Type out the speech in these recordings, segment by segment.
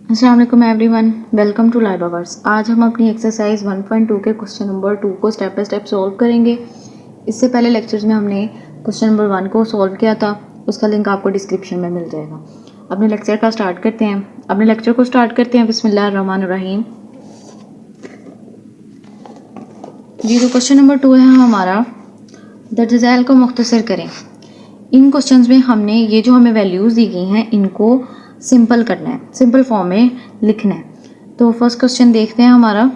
अस्सलाम वालेकुम everyone, welcome to live hours. आज हम अपनी एक्सरसाइज 1.2 के क्वेश्चन नंबर 2 को स्टेप बाय स्टेप सॉल्व करेंगे। इससे पहले लेक्चर्स में हमने क्वेश्चन नंबर 1 को सॉल्व किया था, उसका लिंक आपको डिस्क्रिप्शन में मिल जाएगा। अपने लेक्चर का स्टार्ट करते हैं। अपने लेक्चर को स्टार्ट करते हैं बिस्मिल्लाहिर्रहमानिर्रहीम। जी, तो क्वेश्चन नंबर 2 है हमारा, दर्ज-ए-झैल को मुख्तसर करें। इन क्वेश्चंस में हमने ये जो हमें वैल्यूज़ दी गई हैं इनको सिंपल करना है, सिंपल फॉर्म में लिखना है। तो फर्स्ट क्वेश्चन देखते हैं। हमारा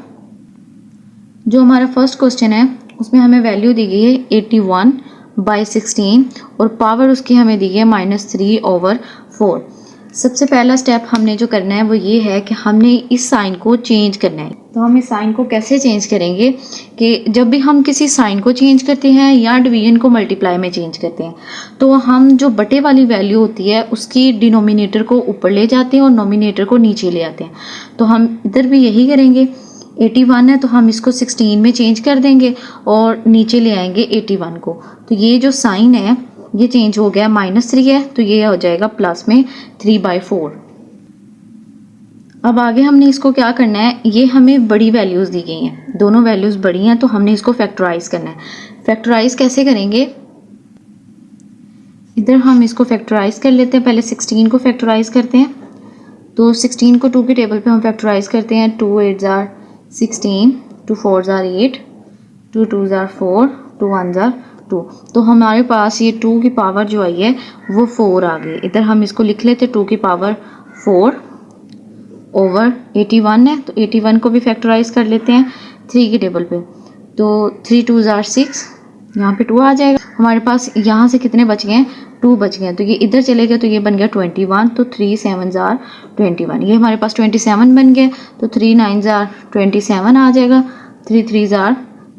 जो हमारा फर्स्ट क्वेश्चन है उसमें हमें वैल्यू दी गई है 81/16 और पावर उसकी हमें दी गई है -3/4। सबसे पहला स्टेप हमने जो करना है वो ये है कि हमने इस साइन को चेंज करना है। तो हम इस साइन को कैसे चेंज करेंगे कि जब भी हम किसी साइन को चेंज करते हैं या डिवीजन को मल्टीप्लाई में चेंज करते हैं तो हम जो बटे वाली वैल्यू होती है उसकी डिनोमिनेटर को ऊपर ले जाते हैं और नोमिनेटर को नीचे ले आते हैं। तो हम इधर भी यही करेंगे। 81 है तो हम इसको 16 में चेंज कर देंगे और नीचे ले आएंगे 81 को। तो ये जो साइन है ये चेंज हो गया, -3 है तो ये हो जाएगा प्लस में 3/4। अब आगे हमने इसको क्या करना है, ये हमें बड़ी वैल्यूज़ दी गई हैं, दोनों वैल्यूज़ बड़ी हैं तो हमने इसको फैक्टराइज करना है। फैक्टराइज कैसे करेंगे, इधर हम इसको फैक्टराइज कर लेते हैं। पहले 16 को फैक्टराइज करते हैं। तो 16 को 2 के टेबल पे हम फैक्टराइज करते हैं। 2 8 ज़ार 16, 2 4 ज़ार 8, 2 2 ज़ार 4, 2 1 ज़ार 2। तो हमारे पास ये 2 की पावर जो आई है वो 4 आ गई। इधर हम इसको लिख लेते 2 की पावर 4 ओवर 81 है तो 81 को भी फैक्टराइज कर लेते हैं 3 के टेबल पे। तो 3 2 ज़ार 6, यहाँ पे 2 आ जाएगा। हमारे पास यहाँ से कितने बच गए हैं, 2 बच गए हैं। तो ये इधर चले गए तो ये बन गया 21। तो 3 7 ज़ार 21, ये हमारे पास 27 बन गए। तो 3 9 ज़ार 27 आ जाएगा। 3 3 ज़ार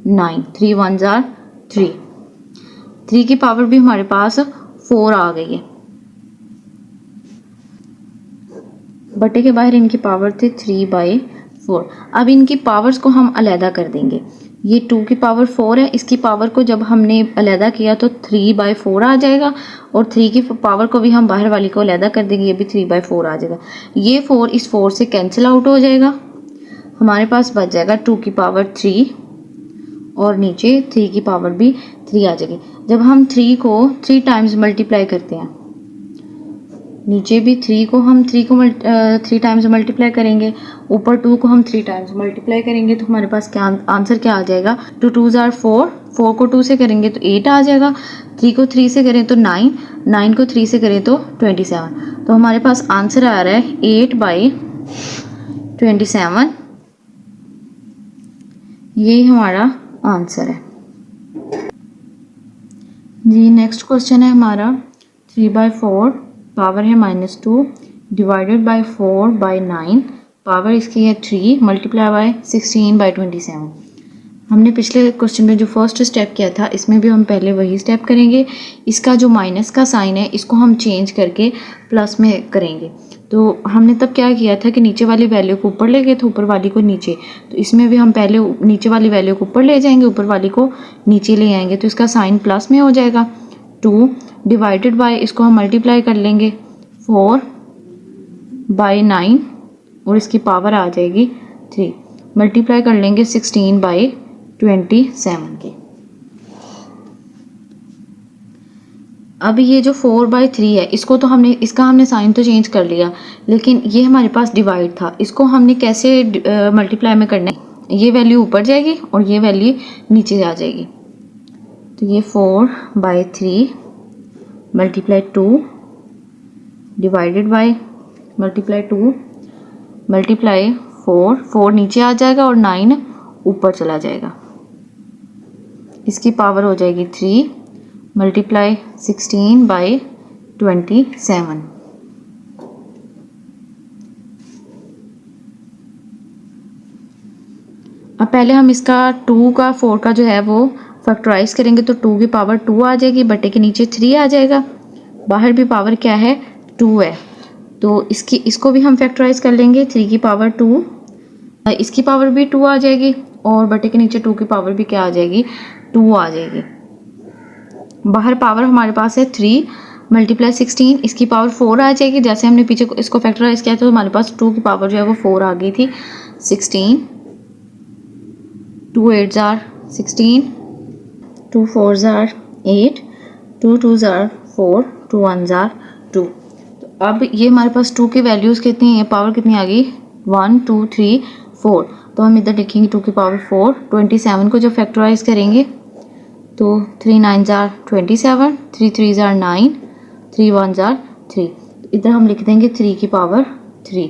9, 3 1 ज़ार 3। 3 की पावर भी हमारे पास 4 आ गई है। बटे के बाहर इनकी पावर थी 3/4। अब इनकी पावर्स को हम अलहदा कर देंगे। ये 2 की पावर 4 है, इसकी पावर को जब हमने अलहदा किया तो 3/4 आ जाएगा और 3 की पावर को भी हम बाहर वाली को अलहदा कर देंगे, ये भी 3/4 आ जाएगा। ये 4 इस 4 से कैंसिल आउट हो जाएगा। हमारे पास बच जाएगा 2 की पावर 3 और नीचे 3 की पावर भी 3 आ जाएगी। जब हम 3 को 3 टाइम्स मल्टीप्लाई करते हैं, नीचे भी 3 को हम 3 टाइम्स मल्टीप्लाई करेंगे, ऊपर 2 को हम 3 टाइम्स मल्टीप्लाई करेंगे तो हमारे पास क्या आंसर क्या आ जाएगा। 2 2 ज़ार 4, 4 को 2 से करेंगे तो 8 आ जाएगा। 3 को 3 से करें तो 9, 9 को 3 से करें तो 27। तो हमारे पास आंसर आ रहा है 8/27। ये हमारा आंसर है जी। नेक्स्ट क्वेश्चन है हमारा 3/4 पावर है -2 डिवाइडेड बाय 4/9, पावर इसकी है 3 मल्टीप्लाई बाय 16/27। हमने पिछले क्वेश्चन में जो फर्स्ट स्टेप किया था इसमें भी हम पहले वही स्टेप करेंगे। इसका जो माइनस का साइन है इसको हम चेंज करके प्लस में करेंगे। तो हमने तब क्या किया था कि नीचे वाली वैल्यू को ऊपर ले गए थे, ऊपर वाली को नीचे। तो इसमें भी हम पहले नीचे वाली वैल्यू को ऊपर ले जाएंगे, ऊपर वाली को नीचे ले आएंगे तो इसका साइन प्लस में हो जाएगा। 2 डिवाइडेड बाय, इसको हम मल्टीप्लाई कर लेंगे 4/9 और इसकी पावर आ जाएगी 3। मल्टीप्लाई कर लेंगे 16/27 के। अब ये जो 4/3 है इसको तो हमने साइन तो चेंज कर लिया, लेकिन ये हमारे पास डिवाइड था। इसको हमने कैसे मल्टीप्लाई में करना है, ये वैल्यू ऊपर जाएगी और ये वैल्यू नीचे आ जाएगी। तो ये 4/3 multiply 2 divided by multiply 2 multiply 4, 4 नीचे आ जाएगा और 9 ऊपर चला जाएगा। इसकी पावर हो जाएगी 3 मल्टीप्लाई 16/27। अब पहले हम इसका 2 का 4 का जो है वो फैक्टराइज करेंगे तो 2 की पावर 2 आ जाएगी, बटे के नीचे 3 आ जाएगा। बाहर भी पावर क्या है, 2 है। तो इसको भी हम फैक्टराइज कर लेंगे। 3 की पावर 2, इसकी पावर भी 2 आ जाएगी और बटे के नीचे 2 की पावर भी क्या आ जाएगी, 2 आ जाएगी। बाहर पावर हमारे पास है 3 मल्टीप्लाई 16, इसकी पावर 4 आ जाएगी। जैसे हमने पीछे इसको फैक्टराइज किया तो हमारे पास 2 की पावर जो है वो 4 आ गई थी। 16, 2 8 जार 16, 2 4 जार 8, 2 2 जार 4, 2 1 जार 2। तो अब ये हमारे पास 2 की वैल्यूज़ कितनी है, पावर कितनी आ गई, 1 2 3 4। तो हम इधर लिखेंगे 2 की पावर 4। 27 को जब फैक्टराइज करेंगे तो 3 9 जार 27, 3 3 जार 9, 3 1 जार 3। इधर हम लिख देंगे 3 की पावर 3।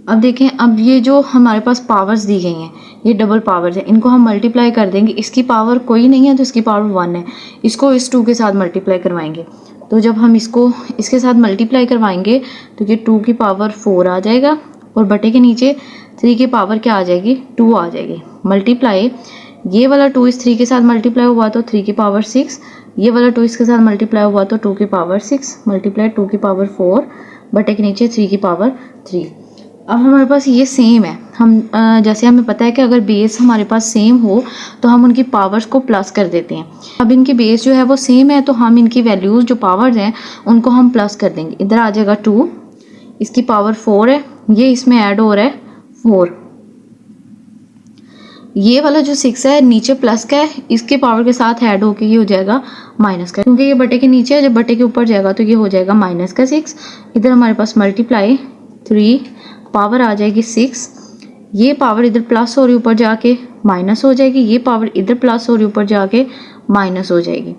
अब देखें, अब ये जो हमारे पास पावर्स दी गई हैं ये डबल पावर्स है, इनको हम मल्टीप्लाई कर देंगे। इसकी पावर कोई नहीं है तो इसकी पावर 1 है, इसको इस 2 के साथ मल्टीप्लाई करवाएंगे। तो जब हम इसको इसके साथ मल्टीप्लाई करवाएंगे तो ये 2 की पावर 4 आ जाएगा और बटे के नीचे 3 की पावर क्या आ जाएगी, 2 आ जाएगी। मल्टीप्लाई ये वाला 2 इस 3 के साथ मल्टीप्लाई हुआ तो 3 की पावर 6, ये वाला 2 इसके साथ मल्टीप्लाई हुआ तो 2 की पावर 6, मल्टीप्लाई 2 की पावर 4 बटे के नीचे 3 की पावर 3। अब हमारे पास ये सेम है, हम जैसे हमें पता है कि अगर बेस हमारे पास सेम हो तो हम उनकी पावर्स को प्लस कर देते हैं। अब इनकी बेस जो है वो सेम है तो हम इनकी वैल्यूज़ जो पावर्स हैं उनको हम प्लस कर देंगे। इधर आ जाएगा 2, इसकी पावर 4 है, ये इसमें ऐड हो रहा है 4, ये वाला जो 6 है नीचे प्लस का है, इसके पावर के साथ ऐड होके ये हो जाएगा माइनस का, क्योंकि ये बटे के नीचे है, जब बटे के ऊपर जाएगा तो ये हो जाएगा माइनस का 6। इधर हमारे पास मल्टीप्लाई 3 पावर आ जाएगी 6, ये पावर इधर प्लस हो रही ऊपर जाके माइनस हो जाएगी, ये पावर इधर प्लस हो रही ऊपर जाके माइनस हो जाएगी।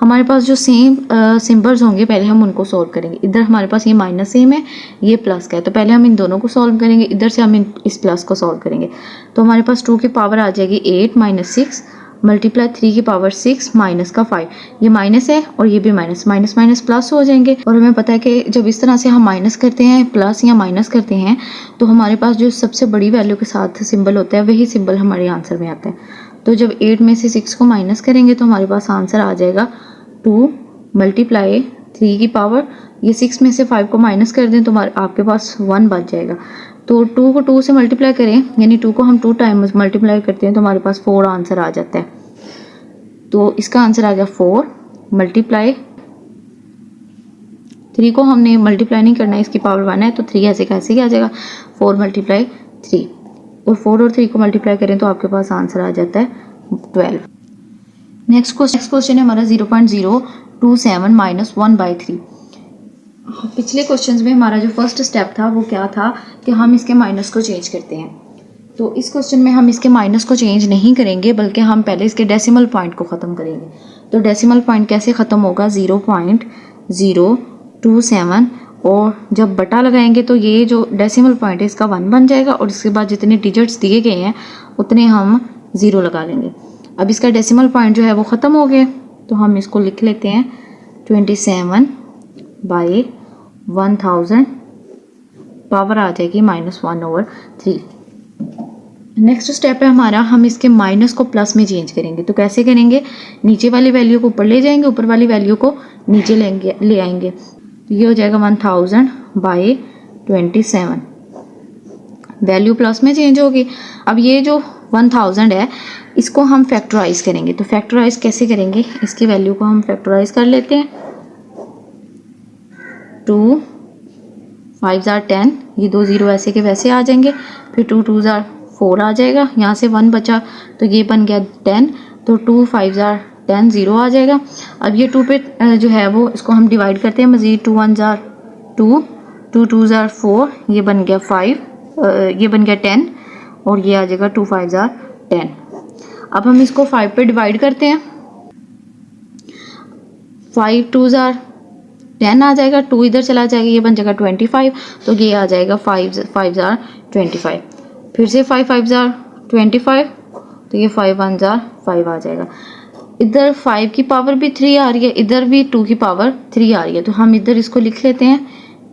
हमारे पास जो सेम सिंबल्स होंगे पहले हम उनको सॉल्व करेंगे। इधर हमारे पास ये माइनस सेम है, ये प्लस का है, तो पहले हम इन दोनों को सॉल्व करेंगे, इधर से हम इस प्लस को सॉल्व करेंगे। तो हमारे पास 2 की पावर आ जाएगी 8 माइनस 6 मल्टीप्लाई 3 की पावर 6 माइनस का 5, ये माइनस है और ये भी माइनस, माइनस माइनस प्लस हो जाएंगे। और हमें पता है कि जब इस तरह से हम माइनस करते हैं, प्लस या माइनस करते हैं, तो हमारे पास जो सबसे बड़ी वैल्यू के साथ सिंबल होता है वही सिंबल हमारे आंसर में आता है। तो जब 8 में से 6 को माइनस करेंगे तो हमारे पास आंसर आ जाएगा 2 मल्टीप्लाई 3 की पावर, ये 6 में से 5 को माइनस कर दें तो आपके पास 1 बच जाएगा। तो 2 को 2 से मल्टीप्लाई करें, यानी 2 को हम 2 टाइम्स मल्टीप्लाई करते हैं तो हमारे पास 4 आंसर आ जाता है। तो इसका आंसर आ गया 4 मल्टीप्लाई 3 को हमने मल्टीप्लाई नहीं करना है, इसकी पावर 1 है तो 3 ऐसे कैसे ही आ जाएगा, 4 मल्टीप्लाई 3, और 4 और 3 को मल्टीप्लाई करें तो आपके पास आंसर आ जाता है 12। नेक्स्ट क्वेश्चन है हमारा 0.027 माइनस 1/3। पिछले क्वेश्चंस में हमारा जो फर्स्ट स्टेप था वो क्या था कि हम इसके माइनस को चेंज करते हैं। तो इस क्वेश्चन में हम इसके माइनस को चेंज नहीं करेंगे, बल्कि हम पहले इसके डेसिमल पॉइंट को ख़त्म करेंगे। तो डेसिमल पॉइंट कैसे ख़त्म होगा, 0.027, और जब बटा लगाएंगे तो ये जो डेसिमल पॉइंट है इसका 1 बन जाएगा, और इसके बाद जितने डिजिट्स दिए गए हैं उतने हम 0 लगा लेंगे। अब इसका डेसिमल पॉइंट जो है वो ख़त्म हो गया, तो हम इसको लिख लेते हैं 27/1000, पावर आ जाएगी -1/3। नेक्स्ट स्टेप है हमारा, हम इसके माइनस को प्लस में चेंज करेंगे। तो कैसे करेंगे, नीचे वाली वैल्यू को ऊपर ले जाएंगे, ऊपर वाली वैल्यू को नीचे ले आएंगे, तो ये हो जाएगा 1000/27, वैल्यू प्लस में चेंज होगी। अब ये जो 1000 है इसको हम फैक्टराइज करेंगे। तो फैक्टराइज कैसे करेंगे, इसकी वैल्यू को हम फैक्टराइज कर लेते हैं। 2 5 जार 10, ये 2 0 ऐसे के वैसे आ जाएंगे, फिर 2 2 जार 4 आ जाएगा, यहाँ से 1 बचा तो ये बन गया 10, तो 2 5 जार 10 0 आ जाएगा। अब ये 2 पे जो है वो इसको हम डिवाइड करते हैं मज़ीद, 2 1 जार 2, 2 2 जार 4, ये बन गया 5, ये बन गया 10, और ये आ जाएगा 2 5 जार 10। अब हम इसको 5 पे डिवाइड करते हैं, 5 2 जार 10 आ जाएगा, 2 इधर चला जाएगा, ये बन जाएगा 25, तो ये आ जाएगा 5 जार 25। फिर से 5 5 जार 25, तो ये 5 1 जार 5 आ जाएगा। इधर 5 की पावर भी 3 आ रही है, इधर भी 2 की पावर 3 आ रही है, तो हम इधर इसको लिख लेते हैं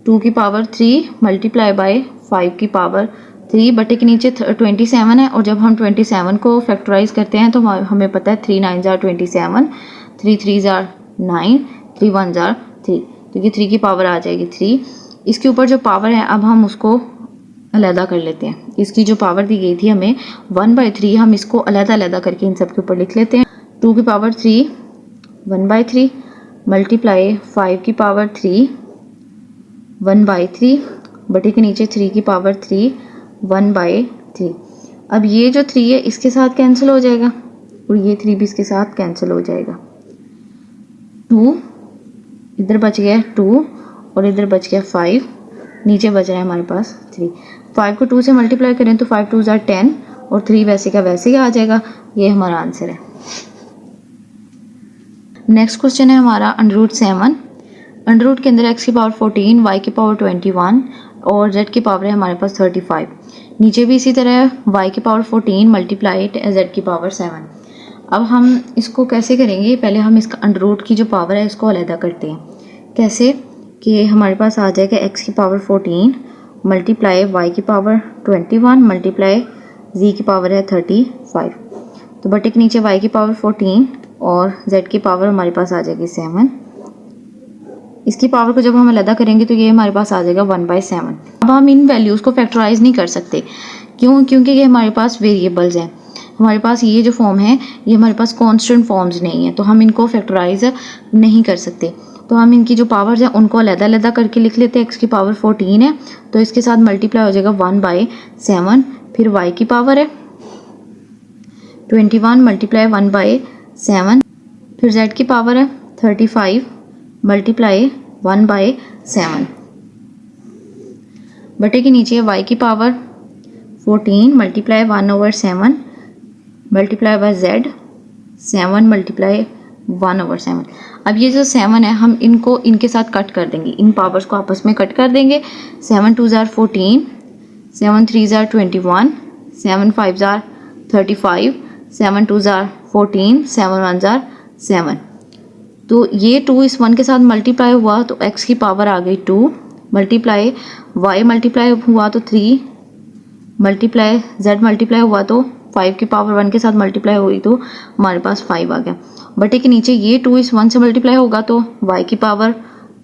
2 की पावर 3 मल्टीप्लाई बाय 5 की पावर 3 बटे के नीचे 27 है, और जब हम 27 को फैक्टराइज करते हैं तो हमें पता है 3 9 जार 27, 3 3 जार 9, 3 1 जार 3, तो ये 3 की पावर आ जाएगी 3। इसके ऊपर जो पावर है अब हम उसको अलहदा कर लेते हैं। इसकी जो पावर दी गई थी हमें 1/3, हम इसको अलहदा करके इन सब के ऊपर लिख लेते हैं। 2 की पावर 3 1/3 मल्टीप्लाई 5 की पावर 3 1/3 बटे के नीचे 3 की पावर 3 1/3। अब ये जो 3 है इसके साथ कैंसिल हो जाएगा और ये 3 भी इसके साथ कैंसिल हो जाएगा। 2 इधर बच गया 2 और इधर बच गया 5, नीचे बच रहा है हमारे पास 3। 5 को 2 से मल्टीप्लाई करें तो 5 2 ज़ा 10 और 3 वैसे का वैसे ही आ जाएगा। ये हमारा आंसर है। नेक्स्ट क्वेश्चन है हमारा √7। √ के अंदर x की पावर 14, y की पावर 21 और z की पावर है हमारे पास 35। नीचे भी इसी तरह y की पावर 14 मल्टीप्लाई z की पावर 7। अब हम इसको कैसे करेंगे, पहले हम इसका √ की जो पावर है इसको अलहदा करते हैं। कैसे कि हमारे पास आ जाएगा x की पावर 14 मल्टीप्लाई y की पावर 21 मल्टीप्लाई z की पावर है 35। तो बटे के नीचे y की पावर 14 और z की पावर हमारे पास आ जाएगी 7। इसकी पावर को जब हम अलहदा करेंगे तो ये हमारे पास आ जाएगा 1/7। अब हम इन वैल्यूज़ को फैक्टराइज नहीं कर सकते, क्यों? क्योंकि ये हमारे पास वेरिएबल्स हैं। हमारे पास ये जो फॉर्म है ये हमारे पास कांस्टेंट फॉर्म्स नहीं है, तो हम इनको फैक्टराइज नहीं कर सकते। तो हम इनकी जो पावर्स हैं उनको अलहदा करके लिख लेते हैं। x की पावर 14 है तो इसके साथ मल्टीप्लाई हो जाएगा 1/7। फिर y की पावर है 21 मल्टीप्लाई 1/7। फिर z की पावर है 35 मल्टीप्लाई 1/7 बटे के नीचे y की power 14 multiply 1/7 multiply by z 7 multiply 1/7। अब ये जो 7 है हम इनको इनके साथ कट कर देंगे, इन पावर्स को आपस में कट कर देंगे। 7 2 ज़ा 14, 7 3 ज़ा 21, 7 5 ज़ा 35, 7 2 ज़ा 14, 7 1 ज़ा 7। तो ये 2 इस 1 के साथ मल्टीप्लाई हुआ तो x की पावर आ गई 2 मल्टीप्लाई y मल्टीप्लाई हुआ तो 3 मल्टीप्लाई z मल्टीप्लाई हुआ तो 5 की पावर 1 के साथ मल्टीप्लाई हुई तो हमारे पास 5 आ गया। बटे के नीचे ये 2 इस 1 से मल्टीप्लाई होगा तो y की पावर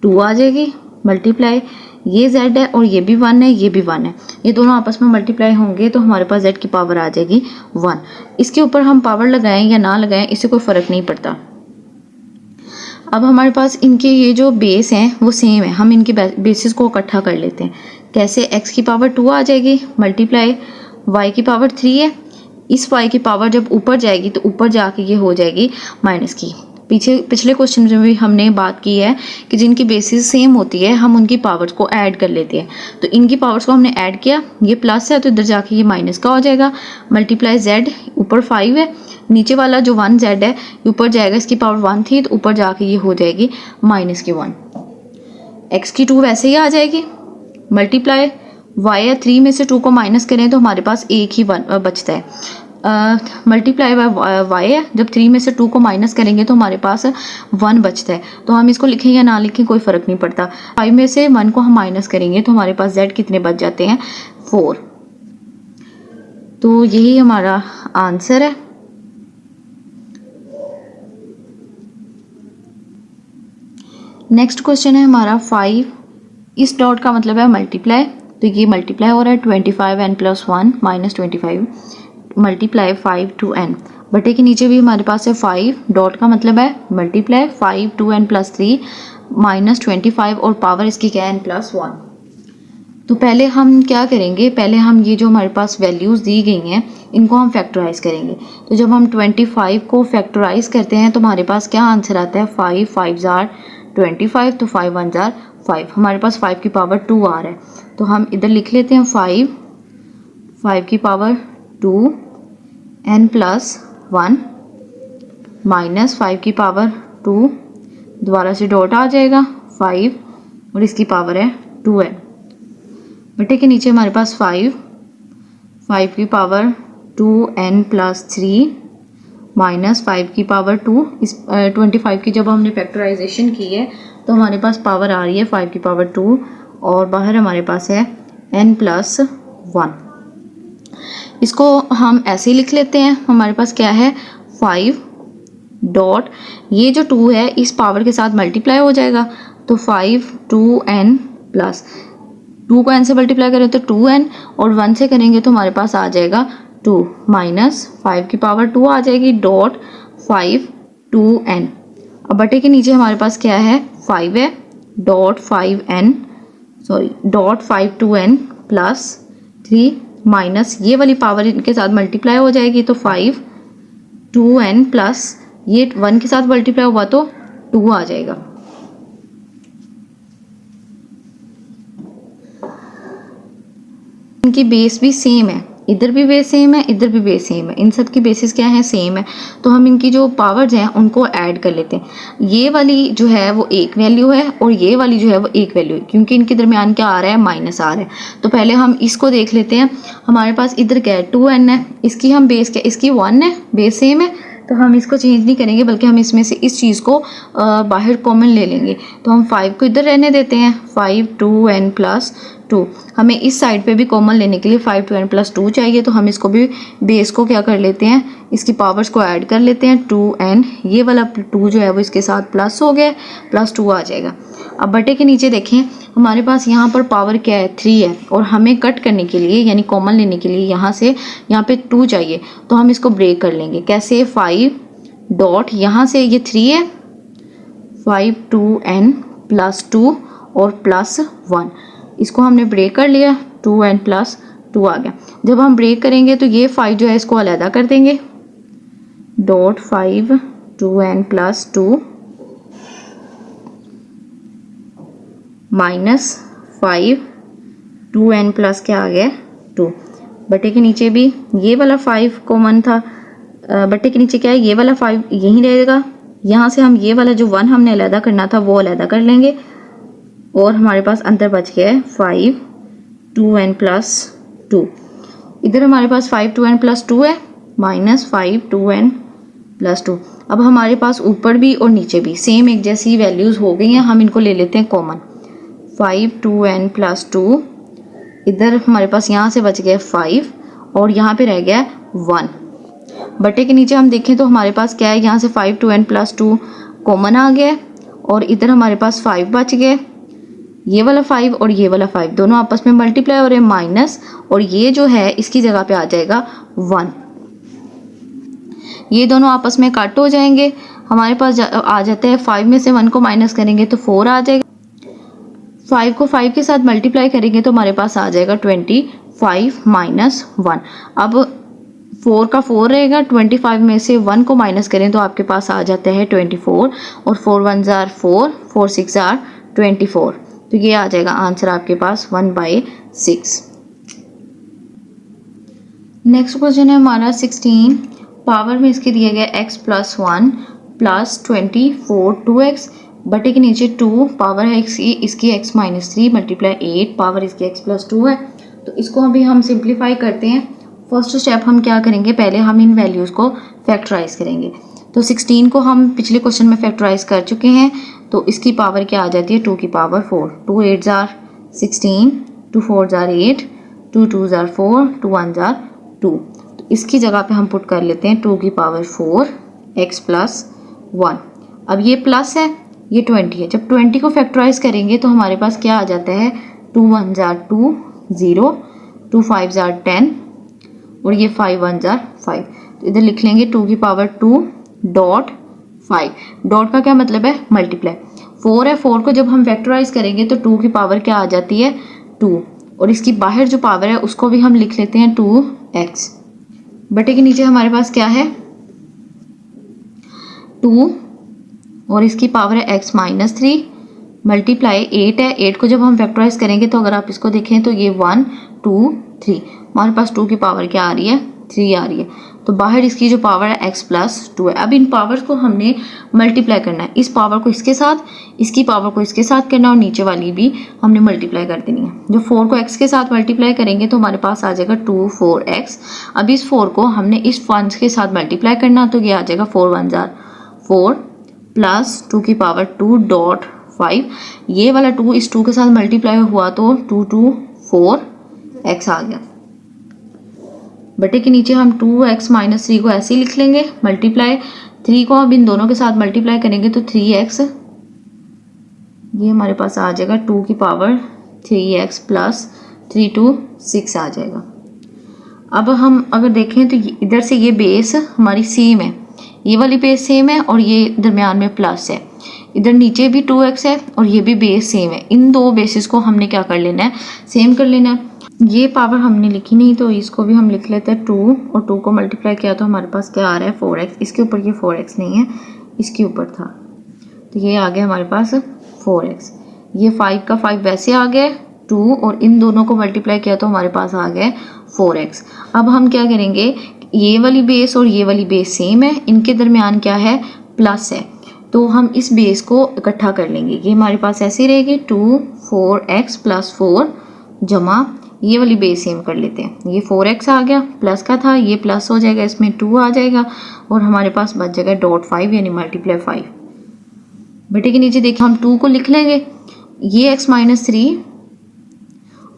2 आ जाएगी मल्टीप्लाई ये z है और ये भी 1 है, ये भी 1 है, ये दोनों आपस में मल्टीप्लाई होंगे तो हमारे पास z की पावर आ जाएगी 1। इसके ऊपर हम पावर लगाएं या ना लगाएं इससे कोई फ़र्क नहीं पड़ता। अब हमारे पास इनके ये जो बेस हैं वो सेम है, हम इनके बेसिस को इकट्ठा कर लेते हैं। कैसे? x की पावर 2 आ जाएगी मल्टीप्लाई y की पावर 3 है, इस y की पावर जब ऊपर जाएगी तो ऊपर जाके ये हो जाएगी माइनस की। पिछले क्वेश्चन में भी हमने बात की है कि जिनकी बेसिस सेम होती है हम उनकी पावर्स को ऐड कर लेते हैं। तो इनकी पावर्स को हमने ऐड किया, ये प्लस है तो इधर जाके ये माइनस का हो जाएगा मल्टीप्लाई z ऊपर 5 है, नीचे वाला जो 1 z है ऊपर जाएगा, इसकी पावर 1 थी तो ऊपर जाके ये हो जाएगी माइनस की 1। x की 2 वैसे ही आ जाएगी मल्टीप्लाई y है, 3 में से 2 को माइनस करें तो हमारे पास एक ही बचता है मल्टीप्लाई बाय y है, जब 3 में से 2 को माइनस करेंगे तो हमारे पास 1 बचता है। तो हम इसको लिखें या ना लिखें कोई फ़र्क नहीं पड़ता। 5 में से 1 को हम माइनस करेंगे तो हमारे पास z कितने बच जाते हैं 4। तो यही हमारा आंसर है। नेक्स्ट क्वेश्चन है हमारा 5। इस डॉट का मतलब है मल्टीप्लाई, तो ये मल्टीप्लाई हो रहा है 25n + 1 - 25 मल्टीप्लाई 5 to n बटे के नीचे भी हमारे पास है 5 डॉट का मतलब है मल्टीप्लाई 5 2n + 3 - 25 और पावर इसकी क्या है n + 1। तो पहले हम क्या करेंगे, पहले हम ये जो हमारे पास वैल्यूज़ दी गई हैं इनको हम फैक्टराइज करेंगे। तो जब हम 25 को फैक्टराइज करते हैं तो हमारे पास क्या आंसर आता है 5 5 ज़ार 25 तो 5 1 ज़ार 5, हमारे पास 5 की पावर 2 आ रहा है। तो हम इधर लिख लेते हैं 5 की पावर 2 n + 1 माइनस 5 की पावर 2, दोबारा से डॉट आ जाएगा 5 और इसकी पावर है 2n बटे के नीचे हमारे पास 5 की पावर 2n + 3 माइनस 5 की पावर 2। इस 25 की जब हमने फैक्टराइजेशन की है तो हमारे पास पावर आ रही है 5 की पावर 2 और बाहर हमारे पास है n + 1। इसको हम ऐसे ही लिख लेते हैं, हमारे पास क्या है 5 डॉट ये जो 2 है इस पावर के साथ मल्टीप्लाई हो जाएगा तो 5 2n + 2 को n से मल्टीप्लाई करें तो 2n और 1 से करेंगे तो हमारे पास आ जाएगा 2 माइनस 5 की पावर 2 आ जाएगी डॉट 5 2n अब बटे के नीचे हमारे पास क्या है, 5 है, डॉट 5 प्लस 3 माइनस ये वाली पावर इनके साथ मल्टीप्लाई हो जाएगी तो 5 2n प्लस ये 1 के साथ मल्टीप्लाई हुआ तो 2 आ जाएगा। इनकी बेस भी सेम है, इधर भी बेस सेम है, इधर भी बेस सेम है, इन सब की बेसिस क्या है, सेम है। तो हम इनकी जो पावर्स हैं उनको ऐड कर लेते हैं। ये वाली जो है वो एक वैल्यू है और ये वाली जो है वो एक वैल्यू है, क्योंकि इनके दरमियान क्या आ रहा है, माइनस आ रहा है। तो पहले हम इसको देख लेते हैं। हमारे पास इधर क्या है, 2n है, इसकी हम बेस क्या, इसकी 1 है, बेस सेम है, तो हम इसको चेंज नहीं करेंगे, बल्कि हम इसमें से इस चीज़ को बाहर कॉमन ले लेंगे। तो हम 5 को इधर रहने देते हैं, 5 2n प्लस 2। हमें इस साइड पे भी कॉमन लेने के लिए 5 2n प्लस 2 चाहिए, तो हम इसको भी बेस को क्या कर लेते हैं, इसकी पावर्स को ऐड कर लेते हैं, 2n, ये वाला 2 जो है वो इसके साथ प्लस हो गया, प्लस 2 आ जाएगा। अब बटे के नीचे देखें, हमारे पास यहाँ पर पावर क्या है, 3 है, और हमें कट करने के लिए यानी कॉमन लेने के लिए यहाँ से यहाँ पे 2 चाहिए, तो हम इसको ब्रेक कर लेंगे। कैसे, 5 डॉट यहाँ से ये 3 है, 5 2n प्लस 2 और प्लस 1, इसको हमने ब्रेक कर लिया, 2n प्लस 2 आ गया। जब हम ब्रेक करेंगे तो ये 5 जो है इसको अलग कर देंगे, dot 5 2n plus 2 minus 5 2n plus क्या आ गया, 2। बटे के नीचे भी ये वाला 5 कॉमन था, बटे के नीचे क्या है, ये वाला 5 यहीं रहेगा। यहाँ से हम ये वाला जो 1 हमने अलग करना था वो अलग कर लेंगे, और हमारे पास अंदर बच गया है 5 2n प्लस 2। इधर हमारे पास 5 2n प्लस 2 है, माइनस 5 2n प्लस 2। अब हमारे पास ऊपर भी और नीचे भी सेम एक जैसी वैल्यूज़ हो गई हैं, हम इनको ले लेते हैं कॉमन, 5 2n प्लस 2, इधर हमारे पास यहाँ से बच गया 5 और यहाँ पे रह गया 1। बटे के नीचे हम देखें तो हमारे पास क्या है, यहाँ से 5 2n प्लस 2 कॉमन आ गया, और इधर हमारे पास 5 बच गए, ये वाला 5 और ये वाला 5 दोनों आपस में मल्टीप्लाई हो रहे हैं, माइनस, और ये जो है इसकी जगह पे आ जाएगा 1। ये दोनों आपस में कट हो जाएंगे, हमारे पास आ जाता है 5 में से 1 को माइनस करेंगे तो 4 आ जाएगा, 5 को 5 के साथ मल्टीप्लाई करेंगे तो हमारे पास आ जाएगा 25 माइनस 1। अब 4 का 4 रहेगा, 25 में से 1 को माइनस करें तो आपके पास आ जाता है 24, और 4 1 जार 4, 4 6 जार 24, तो ये आ जाएगा आंसर आपके पास 1/6। नेक्स्ट क्वेश्चन है हमारा 16, पावर में इसके दिया गया x प्लस 1 प्लस 24 2x, बटे के नीचे 2 पावर है इसकी x माइनस 3 मल्टीप्लाई 8 पावर इसकी x प्लस 2 है। तो इसको अभी हम सिंप्लीफाई करते हैं। फर्स्ट स्टेप हम क्या करेंगे, पहले हम इन वैल्यूज़ को फैक्टराइज करेंगे। तो 16 को हम पिछले क्वेश्चन में फैक्टराइज कर चुके हैं, तो इसकी पावर क्या आ जाती है, 2 की power 4, 2 8 jar 16, 2 4 jar 8, 2 2 jar 4, 2 1 jar 2। तो इसकी जगह पे हम पुट कर लेते हैं 2 की पावर 4 x प्लस 1। अब ये प्लस है, ये 20 है, जब 20 को फैक्टराइज करेंगे तो हमारे पास क्या आ जाता है, 2 1 जार 2 0, 2 5 जार 10, और ये 5 1 जार 5। तो इधर लिख लेंगे 2 की पावर 2 डॉट 5, डॉट का क्या मतलब है, मल्टीप्लाई। 4 है, 4 को जब हम फैक्टराइज करेंगे तो 2 की पावर क्या आ जाती है, 2, और इसकी बाहर जो पावर है उसको भी हम लिख लेते हैं 2x। बटे के नीचे हमारे पास क्या है, 2, और इसकी पावर है x माइनस 3 मल्टीप्लाई 8 है, 8 को जब हम फैक्टराइज करेंगे तो अगर आप इसको देखें तो ये 1 2 3, हमारे पास 2 की पावर क्या आ रही है, 3 आ रही है। तो बाहर इसकी जो पावर है x प्लस 2 है। अब इन पावर्स को हमने मल्टीप्लाई करना है, इस पावर को इसके साथ, इसकी पावर को इसके साथ करना, और नीचे वाली भी हमने मल्टीप्लाई कर देनी है। जो 4 को x के साथ मल्टीप्लाई करेंगे तो हमारे पास आ जाएगा 2 4x। अब इस 4 को हमने इस 1 के साथ मल्टीप्लाई करना, तो ये आ जाएगा 4 1 जार 4 प्लस 2 की पावर 2 डॉट 5, ये वाला 2 इस 2 के साथ मल्टीप्लाई हुआ तो 2 2 4x आ गया। बटे के नीचे हम 2x माइनस 3 को ऐसे ही लिख लेंगे, मल्टीप्लाई 3 को अब इन दोनों के साथ मल्टीप्लाई करेंगे तो 3x, ये हमारे पास आ जाएगा 2 की पावर 3x प्लस 3 2 6 आ जाएगा। अब हम अगर देखें तो इधर से ये बेस हमारी सेम है, ये वाली बेस सेम है और ये दरमियान में प्लस है, इधर नीचे भी 2x है और ये भी बेस सेम है। इन दो बेसिस को हमने क्या कर लेना है, सेम कर लेना है। ये पावर हमने लिखी नहीं तो इसको भी हम लिख लेते हैं 2 और 2 को मल्टीप्लाई किया तो हमारे पास क्या आ रहा है 4x। इसके ऊपर ये 4x नहीं है, इसके ऊपर था, तो ये आ गया हमारे पास 4x। ये 5 का 5 वैसे आ गया 2 और इन दोनों को मल्टीप्लाई किया तो हमारे पास आ गया 4x। अब हम क्या करेंगे, ये वाली बेस और ये वाली बेस सेम है, इनके दरमियान क्या है, प्लस है, तो हम इस बेस को इकट्ठा कर लेंगे। ये हमारे पास ऐसी रहेगी 2 4x + 4 जमा ये वाली बेस सेम कर लेते हैं। ये 4x आ गया, प्लस का था, ये प्लस हो जाएगा, इसमें 2 आ जाएगा और हमारे पास बच जाएगा .5 यानी मल्टीप्लाई 5। बेटे के नीचे देखिए हम 2 को लिख लेंगे, ये x - 3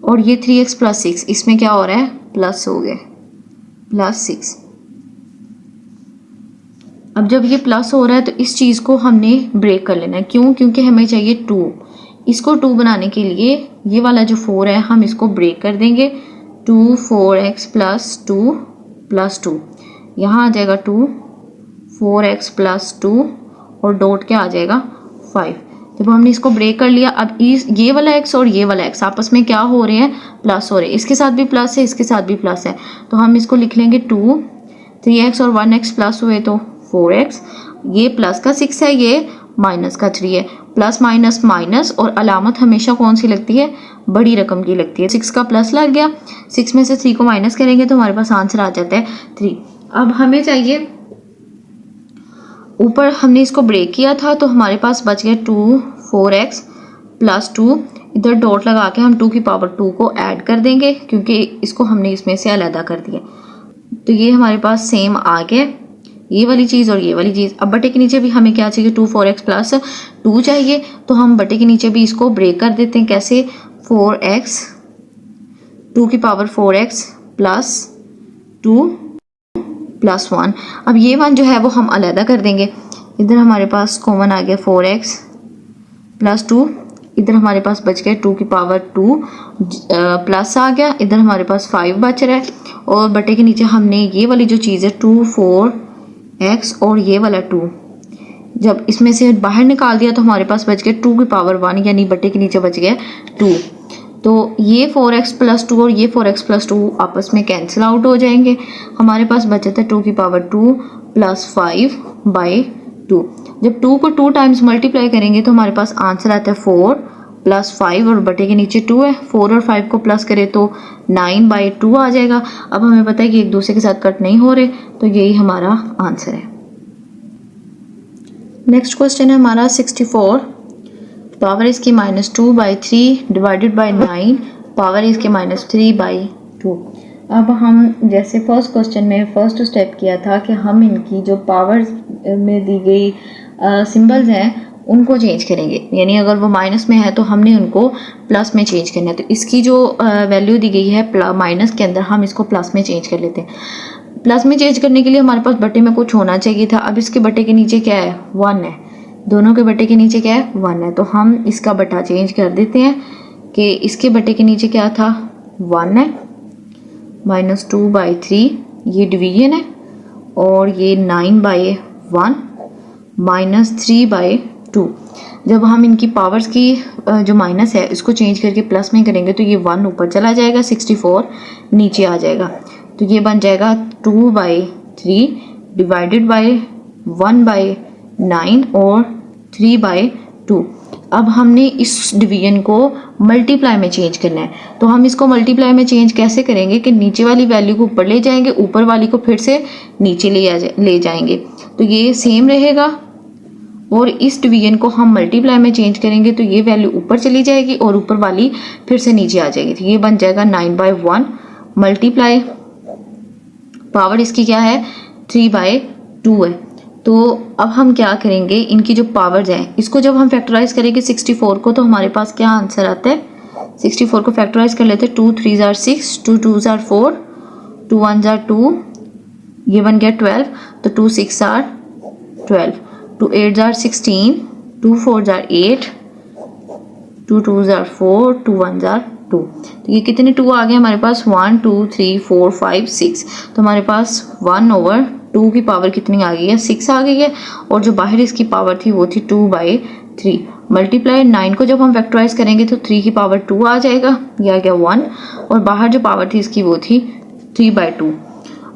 और ये 3x + 6, इसमें क्या हो रहा है, प्लस हो गए +6। अब जब ये प्लस हो रहा है तो इस चीज़ को हमने ब्रेक कर लेना है। क्यों? क्योंकि हमें चाहिए 2। इसको 2 बनाने के लिए ये वाला जो 4 है हम इसको ब्रेक कर देंगे। 2 4x + 2 + 2, यहाँ आ जाएगा 2 4x + 2 और डॉट क्या आ जाएगा 5। जब हमने इसको ब्रेक कर लिया, अब ये वाला x और ये वाला x आपस में क्या हो रहे हैं, प्लस हो रहे हैं। इसके साथ भी प्लस है, इसके साथ भी प्लस है, तो हम इसको लिख लेंगे 2 3x और 1x प्लस हुए तो 4x। ये प्लस का 6 है, ये माइनस का 3 है। प्लस माइनस माइनस और अलामत हमेशा कौन सी लगती है, बड़ी रकम की लगती है। 6 का प्लस लग गया, 6 में से 3 को माइनस करेंगे तो हमारे पास आंसर आ जाता है 3। अब हमें चाहिए, ऊपर हमने इसको ब्रेक किया था तो हमारे पास बच गया 2 4x + 2, इधर डॉट लगा के हम 2 की पावर 2 को ऐड कर देंगे क्योंकि इसको हमने इसमें से अलग कर दिया। तो ये हमारे पास सेम आ गया, ये वाली चीज़ और ये वाली चीज़। अब बटे के नीचे भी हमें क्या चाहिए, 2 4x + 2 चाहिए, तो हम बटे के नीचे भी इसको ब्रेक कर देते हैं। कैसे, 4x 2 की पावर 4x + 2 + 1। अब ये 1 जो है वो हम अलहदा कर देंगे। इधर हमारे पास कॉमन आ गया 4x + 2, इधर हमारे पास बच गया 2 की पावर 2 प्लस आ गया, इधर हमारे पास 5 बच रहा है और बटे के नीचे हमने ये वाली जो चीज़ है 2 4x और ये वाला 2 जब इसमें से बाहर निकाल दिया तो हमारे पास बच गया 2 की पावर 1 यानी बटे के नीचे बच गया 2। तो ये 4x + 2 और ये 4x + 2 आपस में कैंसिल आउट हो जाएंगे। हमारे पास बचा था 2 की पावर 2 + 5/2। जब 2 को 2 टाइम्स मल्टीप्लाई करेंगे तो हमारे पास आंसर आता है 4 + 5 और बटे के नीचे 2 है। 4 और 5 को प्लस करें तो 9/2 आ जाएगा। अब हमें पता है कि एक दूसरे के साथ कट नहीं हो रहे, तो यही हमारा आंसर है। नेक्स्ट क्वेश्चन है हमारा 64। पावर इसकी -2/3 डिवाइडेड बाय 9, पावर इसके -3/2। अब हम जैसे फर्स्ट क्वेश्चन में फर्स्ट स्टेप किया था कि हम इनकी जो पावर में दी गई सिंबल्स हैं उनको चेंज करेंगे, यानी अगर वो माइनस में है तो हमने उनको प्लस में चेंज करना है। तो इसकी जो वैल्यू दी गई है माइनस के अंदर, हम इसको प्लस में चेंज कर लेते हैं। प्लस में चेंज करने के लिए हमारे पास बटे में कुछ होना चाहिए था। अब इसके बटे के नीचे क्या है, 1 है, दोनों के बटे के नीचे क्या है, 1 है, तो हम इसका बटा चेंज कर देते हैं कि इसके बटे के नीचे क्या था, 1 है, -2/3 ये डिवीजन है और ये 9/1 -3/2। जब हम इनकी पावर्स की जो माइनस है इसको चेंज करके प्लस में करेंगे तो ये 1 ऊपर चला जाएगा, 64 नीचे आ जाएगा, तो ये बन जाएगा 2/3 डिवाइडेड बाय 1/9 और 3/2। अब हमने इस डिवीजन को मल्टीप्लाई में चेंज करना है, तो हम इसको मल्टीप्लाई में चेंज कैसे करेंगे कि नीचे वाली वैल्यू को ऊपर ले जाएंगे, ऊपर वाली को फिर से नीचे ले जाएंगे, तो ये सेम रहेगा। और इस डिवीजन को हम मल्टीप्लाई में चेंज करेंगे तो ये वैल्यू ऊपर चली जाएगी और ऊपर वाली फिर से नीचे आ जाएगी, तो ये बन जाएगा 9/1 मल्टीप्लाई पावर इसकी क्या है, 3/2 है। तो अब हम क्या करेंगे, इनकी जो पावर्स हैं इसको जब हम फैक्टराइज करेंगे 64 को, तो हमारे पास क्या आंसर आता है, 64 को फैक्टराइज कर लेते हैं। 2 3 = 6, 2 2 = 4, 2 1 = 2, ये बन गया 12, तो 2 6 = 12, 2 8 = 16, 2 4 = 8, 2 2 = 4, 2 1 = 2। तो ये कितने 2 आ गए हमारे पास, 1 2 3 4 5 6, तो हमारे पास 1/2 2 की पावर कितनी आ गई है, 6 आ गई है, और जो बाहर इसकी पावर थी वो थी 2/3 मल्टीप्लाई 9 को जब हम फैक्टराइज करेंगे तो 3 की पावर 2 आ जाएगा, ये आ गया 1, और बाहर जो पावर थी इसकी वो थी 3/2।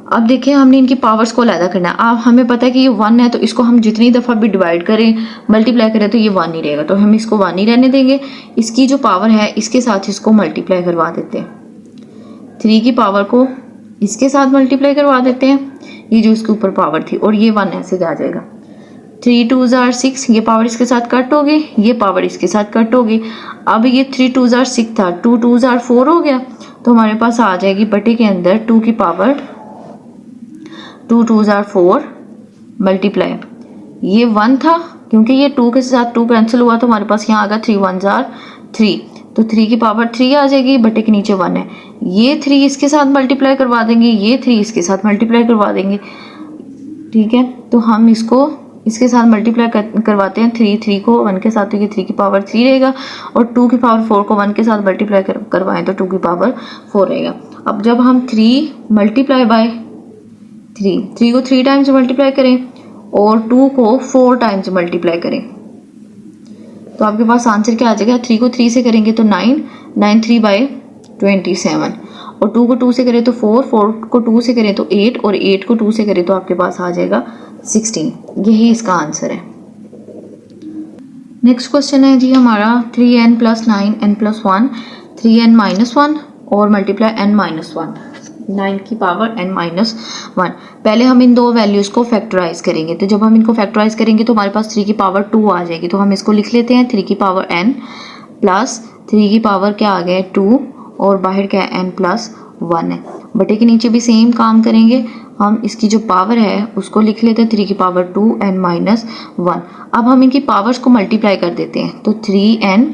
अब देखिए हमने इनकी पावर्स को अलग करना है। अब हमें पता है कि ये 1 है तो इसको हम जितनी दफ़ा भी डिवाइड करें मल्टीप्लाई करें तो ये 1 ही रहेगा, तो हम इसको 1 ही रहने देंगे। इसकी जो पावर है इसके साथ इसको मल्टीप्लाई करवा देते हैं, 3 की पावर को इसके साथ मल्टीप्लाई करवा देते हैं, ये जो इसके ऊपर पावर थी, और ये 1 ऐसे आ जाएगा। 3 2s are 6, ये पावर इसके साथ कट होगी, ये पावर इसके साथ कट होगी। अब ये 3 2s are 6 था, 2 2s are 4 हो गया, तो हमारे पास आ जाएगी बटे के अंदर 2 की पावर 2 2s are 4 मल्टीप्लाई, ये 1 था क्योंकि ये 2 के साथ 2 कैंसिल हुआ तो हमारे पास यहाँ आ गया 3 1s are 3, तो 3 की पावर 3 आ जाएगी, बटे के नीचे 1 है, ये 3 इसके साथ मल्टीप्लाई करवा देंगे, ये 3 इसके साथ मल्टीप्लाई करवा देंगे, ठीक है। तो हम इसको इसके साथ मल्टीप्लाई करवाते हैं, 3 को 1 के साथ, तो ये 3 की पावर 3 रहेगा, और 2 की पावर 4 को 1 के साथ मल्टीप्लाई करवाएं तो 2 की पावर 4 रहेगा। अब जब हम 3 मल्टीप्लाई बाय 3 को 3 टाइम्स मल्टीप्लाई करें और 2 को 4 टाइम्स मल्टीप्लाई करें तो आपके पास आंसर क्या आ जाएगा। 3 को 3 से करेंगे तो 9, 9 3/27, और 2 को 2 से करें तो 4, 4 को 2 से करें तो 8, और 8 को 2 से करें तो आपके पास आ जाएगा 16। यही इसका आंसर है। नेक्स्ट क्वेश्चन है जी हमारा 3n + 9n + 1, 3n - 1 और मल्टीप्लाई n - 1, 9 की पावर n - 1। पहले हम इन दो वैल्यूज को फैक्टराइज करेंगे, तो जब हम इनको फैक्टराइज करेंगे तो हमारे पास 3 की पावर 2 आ जाएगी, तो हम इसको लिख लेते हैं 3 की पावर n प्लस 3 की पावर क्या आ गया 2, और बाहर क्या है n + 1 है। बटे के नीचे भी सेम काम करेंगे, हम इसकी जो पावर है उसको लिख लेते हैं 3 की पावर 2 n - 1। अब हम इनकी पावर्स को मल्टीप्लाई कर देते हैं, तो 3n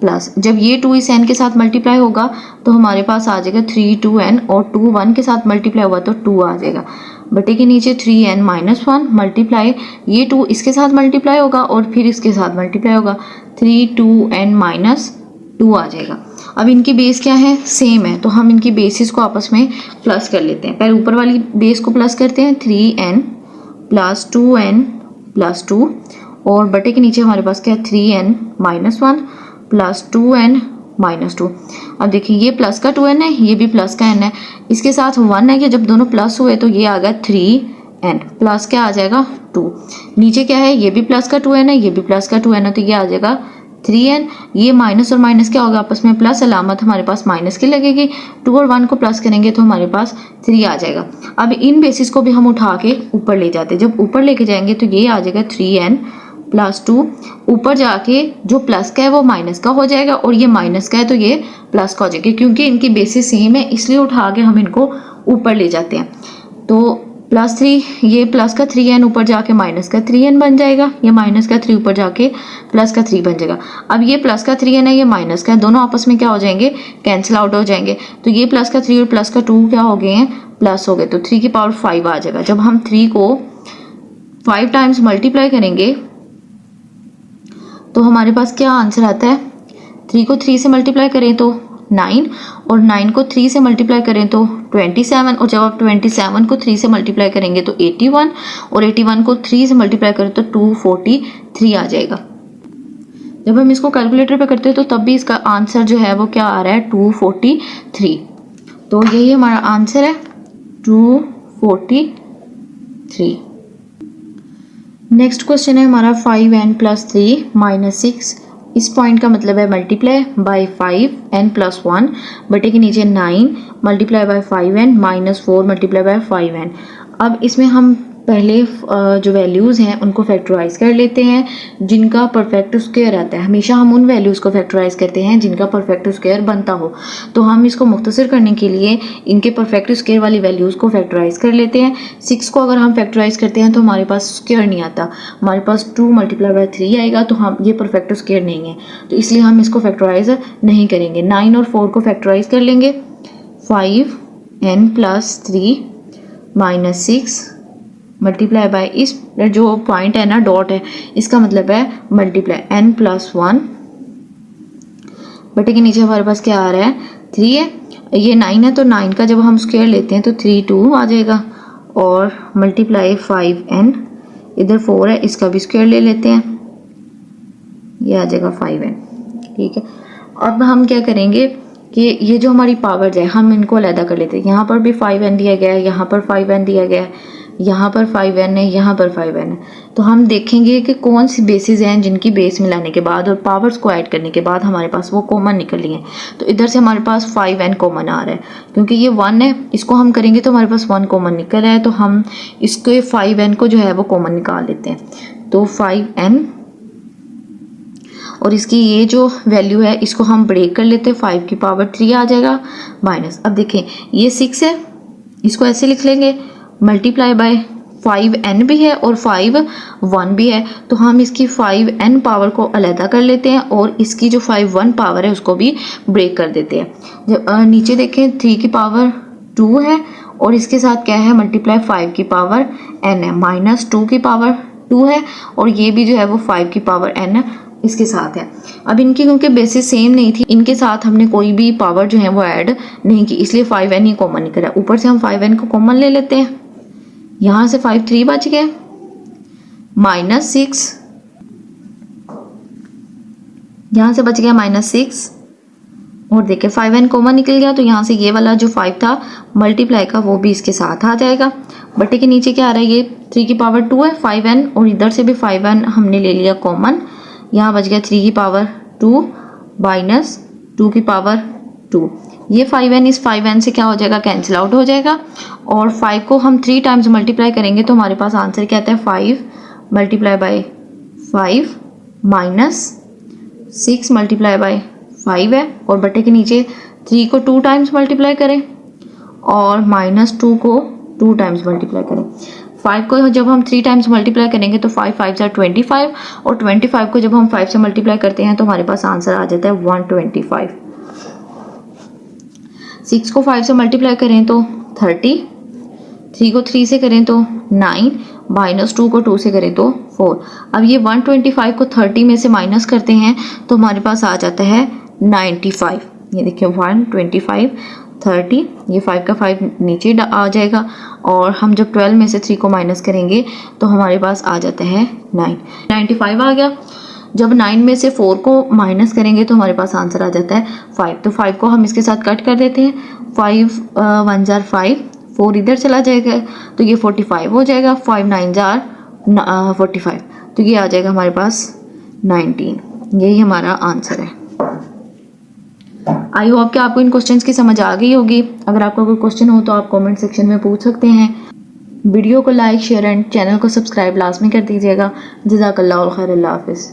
प्लस, जब ये 2 इस n के साथ मल्टीप्लाई होगा तो हमारे पास आ जाएगा 3 2n, और 2 1 के साथ मल्टीप्लाई हुआ तो 2 आ जाएगा, बटे के नीचे 3n - 1 मल्टीप्लाई, ये 2 इसके साथ मल्टीप्लाई होगा और फिर इसके साथ मल्टीप्लाई होगा, 3 2n - 2 आ जाएगा। अब इनकी बेस क्या है, सेम है, तो हम इनकी बेसिस को आपस में प्लस कर लेते हैं। पहले ऊपर वाली बेस को प्लस करते हैं, 3n + 2n + 2, और बटे के नीचे हमारे पास क्या है 3n - 1 + 2n - 2। अब देखिए ये प्लस का 2n है, ये भी प्लस का n है, इसके साथ 1 है कि जब दोनों प्लस हुए तो ये आ गया 3n, प्लस क्या आ जाएगा 2। नीचे क्या है, ये भी प्लस का 2n है, ये भी प्लस का 2n है, तो ये आ जाएगा 3n। ये माइनस और माइनस क्या होगा आपस में, प्लस अलामत हमारे पास माइनस की लगेगी, 2 और 1 को प्लस करेंगे तो हमारे पास 3 आ जाएगा। अब इन बेसिस को भी हम उठा के ऊपर ले जाते हैं, जब ऊपर लेके जाएंगे तो ये आ जाएगा 3n + 2, ऊपर जाके जो प्लस का है वो माइनस का हो जाएगा, और ये माइनस का है तो ये प्लस का हो जाएगा, क्योंकि इनकी बेसिस सेम है इसलिए उठा के हम इनको ऊपर ले जाते हैं। तो +3, ये प्लस का 3n ऊपर जाके माइनस का 3n बन जाएगा, ये माइनस का 3 ऊपर जाके प्लस का 3 बन जाएगा। अब ये प्लस का 3n है, ये माइनस का है, दोनों आपस में क्या हो जाएंगे, कैंसिल आउट हो जाएंगे, तो ये प्लस का 3 और प्लस का 2 क्या हो गए हैं, प्लस हो गए, तो 3 की पावर 5 आ जाएगा। जब हम 3 को 5 टाइम्स मल्टीप्लाई करेंगे तो हमारे पास क्या आंसर आता है, 3 को 3 से मल्टीप्लाई करें तो 9, और 9 को 3 से मल्टीप्लाई करें तो 27, और जब आप 27 को 3 से मल्टीप्लाई करेंगे तो 81, और 81 को 3 से मल्टीप्लाई करें तो 243 आ जाएगा। जब हम इसको कैलकुलेटर पे करते हैं तो तब भी इसका आंसर जो है वो क्या आ रहा है 243, तो यही हमारा आंसर है 243। नेक्स्ट क्वेश्चन है हमारा 5n + 3 - 6, इस पॉइंट का मतलब है मल्टीप्लाई बाय 5n + 1 बटे के नीचे 9 multiply by 5n - 4 multiply by 5n। अब इसमें हम पहले जो वैल्यूज़ हैं उनको फैक्टराइज कर लेते हैं जिनका परफेक्ट स्क्वायर आता है। हमेशा हम उन वैल्यूज़ को फैक्टराइज करते हैं जिनका परफेक्ट स्क्वायर बनता हो, तो हम इसको मुख्तसर करने के लिए इनके परफेक्ट स्क्वायर वाली वैल्यूज़ को फैक्टराइज कर लेते हैं। 6 को अगर हम फैक्टराइज करते हैं तो हमारे पास स्क्वायर नहीं आता, हमारे पास 2 मल्टीप्लाई बाय 3 आएगा, तो हम ये परफेक्ट स्क्वायर नहीं है, तो इसलिए हम इसको फैक्टराइज नहीं करेंगे। 9 और 4 को फैक्टराइज कर लेंगे, 5n + 3 - 6 मल्टीप्लाई बाय, इस जो पॉइंट है ना डॉट है इसका मतलब है मल्टीप्लाई n + 1 बटे के नीचे हमारे पास क्या आ रहा है 3 है, ये 9 है तो 9 का जब हम स्क्वायर लेते हैं तो 3 2 आ जाएगा, और मल्टीप्लाई 5n, इधर 4 है, इसका भी स्क्वायर ले लेते हैं, ये आ जाएगा 5n। ठीक है, अब हम क्या करेंगे कि ये जो हमारी पावर्स है हम इनको अलग कर लेते हैं। यहाँ पर भी 5n दिया गया है, यहाँ पर 5n दिया गया है, यहाँ पर 5n है, यहाँ पर 5n है। तो हम देखेंगे कि कौन सी बेसिस हैं जिनकी बेस मिलाने के बाद और पावर्स को ऐड करने के बाद हमारे पास वो कॉमन निकली हैं। तो इधर से हमारे पास 5n कॉमन आ रहा है, क्योंकि ये 1 है, इसको हम करेंगे तो हमारे पास 1 कॉमन निकल रहा है, तो हम इसके 5n को जो है वो कॉमन निकाल लेते हैं। तो 5n और इसकी ये जो वैल्यू है इसको हम ब्रेक कर लेते हैं, 5 की पावर 3 आ जाएगा माइनस। अब देखें ये 6 है, इसको ऐसे लिख लेंगे, मल्टीप्लाई बाय 5n भी है और 5 भी है, तो हम इसकी 5n पावर को अलहदा कर लेते हैं और इसकी जो 5 पावर है उसको भी ब्रेक कर देते हैं। जब नीचे देखें 3 की पावर 2 है और इसके साथ क्या है, मल्टीप्लाई 5 की पावर n है, माइनस 2 की पावर 2 है और ये भी जो है वो 5 की पावर n इसके साथ है। अब इनकी क्योंकि बेसिस सेम नहीं थी, इनके साथ हमने कोई भी पावर जो है वो ऐड नहीं की, इसलिए 5n ही कॉमन निकल रहा है। ऊपर से हम 5n को कॉमन ले लेते हैं, यहाँ से 5 3 बच गए, माइनस 6, यहाँ से बच गया माइनस 6 और देखिए 5n कॉमन निकल गया, तो यहाँ से ये वाला जो 5 था मल्टीप्लाई का वो भी इसके साथ आ जाएगा। बटे के नीचे क्या आ रहा है, ये 3 की पावर 2 है 5n और इधर से भी 5n हमने ले लिया कॉमन, यहाँ बच गया 3 की पावर 2 माइनस 2 की पावर 2। ये 5n इस 5n से क्या हो जाएगा, कैंसिल आउट हो जाएगा और 5 को हम 3 टाइम्स मल्टीप्लाई करेंगे तो हमारे पास आंसर क्या आता है, 5 multiply by 5 minus 6 multiply by 5 है और बटे के नीचे 3 को 2 टाइम्स मल्टीप्लाई करें और माइनस 2 को 2 टाइम्स मल्टीप्लाई करें। 5 को जब हम 3 टाइम्स मल्टीप्लाई करेंगे तो 5 5 ज़ा 25 और 25 को जब हम 5 से मल्टीप्लाई करते हैं तो हमारे पास आंसर आ जाता है 125। 6 को 5 से मल्टीप्लाई करें तो 30, 3 को 3 से करें तो 9, माइनस 2 को 2 से करें तो 4। अब ये 125 को 30 में से माइनस करते हैं तो हमारे पास आ जाता है 95। ये देखिए 125 30, ये 5 का 5 नीचे आ जाएगा और हम जब 12 में से 3 को माइनस करेंगे तो हमारे पास आ जाता है 95 आ गया। जब 9 में से 4 को माइनस करेंगे तो हमारे पास आंसर आ जाता है 5। तो 5 को हम इसके साथ कट कर देते हैं, 5 1 जार 5, 4 इधर चला जाएगा तो ये 45 हो जाएगा, 5 9 जार 45, तो ये आ जाएगा हमारे पास 19। यही हमारा आंसर है। आई होप कि आपको इन क्वेश्चंस की समझ आ गई होगी। अगर आपका कोई क्वेश्चन हो तो आप कमेंट सेक्शन में पूछ सकते हैं। वीडियो को लाइक शेयर एंड चैनल को सब्सक्राइब लाजमी कर दीजिएगा। जज़ाकल्लाहु खैर, अल्लाह हाफिज़।